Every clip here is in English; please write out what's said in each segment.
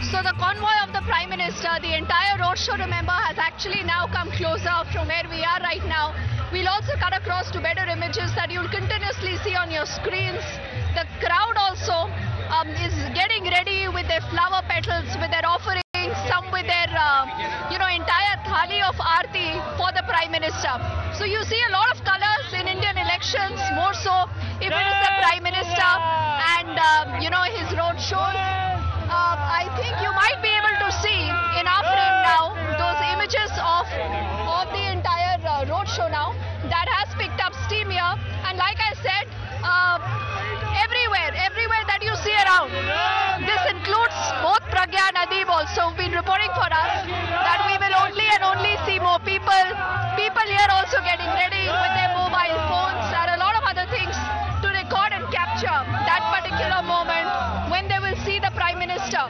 So the convoy of the Prime Minister, the entire roadshow, remember, has actually now come closer from where we are right now. We'll also cut across to better images that you'll continuously see on your screens. The crowd also is getting ready with their flower petals, with their offerings, some with their, entire thali of aarti for the Prime Minister. So you see a lot of colors in Indian elections, more so if it is the Prime Minister and, his road shows. I think you might be able to see in our frame now those images of the entire road show now that has picked up steam here. And like I said, everywhere that you see around, this includes both Pragya and Adeeb also, who've been reporting for us that we will only see more people here also getting ready with their mobile phones and a lot of other things to record and capture that particular moment when they will see the Prime Minister.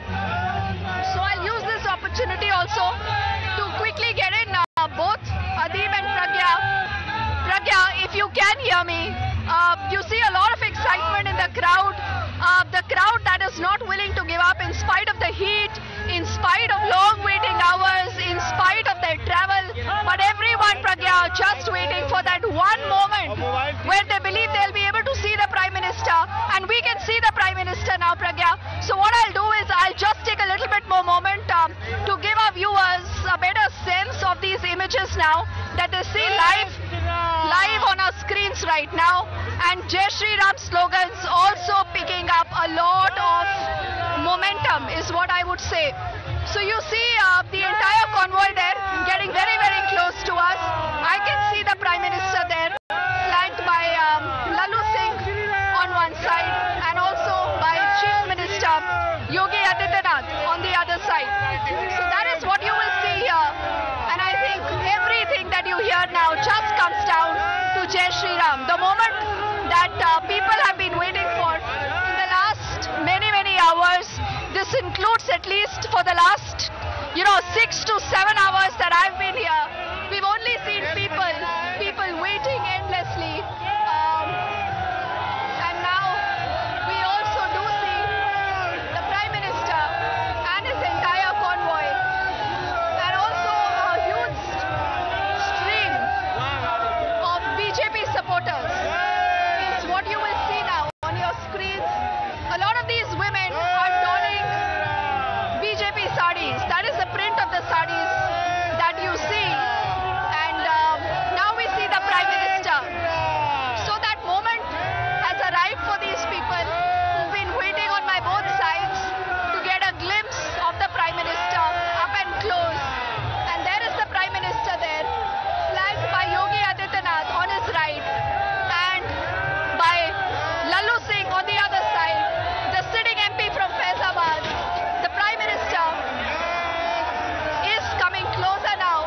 So I'll use this opportunity also to quickly get in both Adeeb and Pragya. Pragya, if you can hear me, you see a lot of excitement in the crowd that is not willing to give up in spite of the heat, in spite of long waiting hours, in spite of their travel. But everyone, Pragya, just waiting for that one moment where they believe they'll be able to see the Prime Minister, and we can see the Prime Minister now, Pragya. So what I'll do is I'll just take a little bit more moment to give our viewers a better sense of these images now that they see live on our screens right now. And Jai Shri Ram slogans also picking up a lot of momentum is what I would say. So you see the entire convoy there getting very, very close to us. I can see the Prime Minister there, flanked by Lalu Singh on one side and also by Chief Minister Yogi Adityanath on the other side. So that is what you will see here. And I think everything that you hear now just comes down to Jai Shri Ram. The moment that people have been waiting for in the last many, many hours. This includes at least for the last, 6 to 7 hours that I've been here. We've only seen people waiting endlessly. And now we also do see the Prime Minister and his entire convoy. And also a huge stream of BJP supporters is what you will see now on your screens. A lot of these women are donning BJP sarees. That is the print of the sarees that you see. And now we see the Prime Minister. So that moment has arrived for these people who've been waiting on my both sides to get a glimpse of the Prime Minister up and close. And there is the Prime Minister there, flanked by Yogi Adityanath on his right and by Lalu Singh on the other side, the sitting MP from Faizabad. The Prime Minister is coming closer now,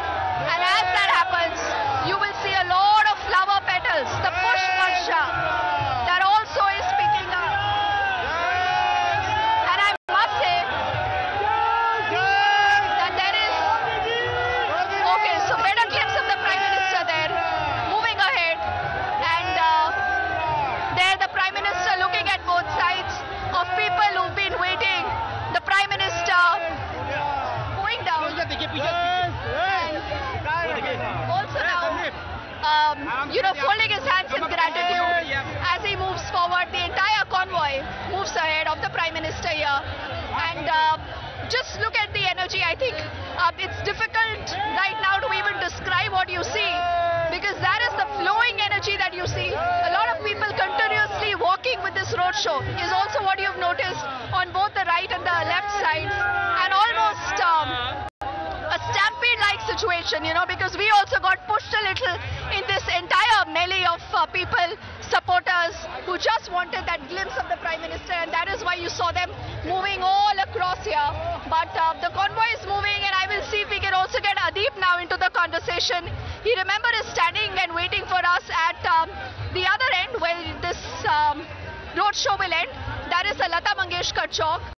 and as that happens, you will see a lot of flower petals, the Pushp Varsha, that also is picking up. And I must say that there is, okay, so better glimpse of the Prime Minister there, moving ahead, and there the Prime Minister looking at both sides of people who've been waiting. The Prime Minister going down. Also now, folding his hands in gratitude as he moves forward. The entire convoy moves ahead of the Prime Minister here. And just look at the energy. I think it's difficult right now to even describe what you see, because that is the flowing energy that you see. A lot of people continuously walking with this roadshow is also what you've noticed on both the right and the left sides. And almost a stampede-like situation, because we also got pushed a little in this entire melee of people, supporters who just wanted that glimpse of the Prime Minister, and that is why you saw them moving all across here. But the convoy is moving, and I will see if we can also get Adeeb now into the conversation. He, remember, is standing and waiting for us at the other end where this road show will end. That is the Lata Mangeshkar Chowk.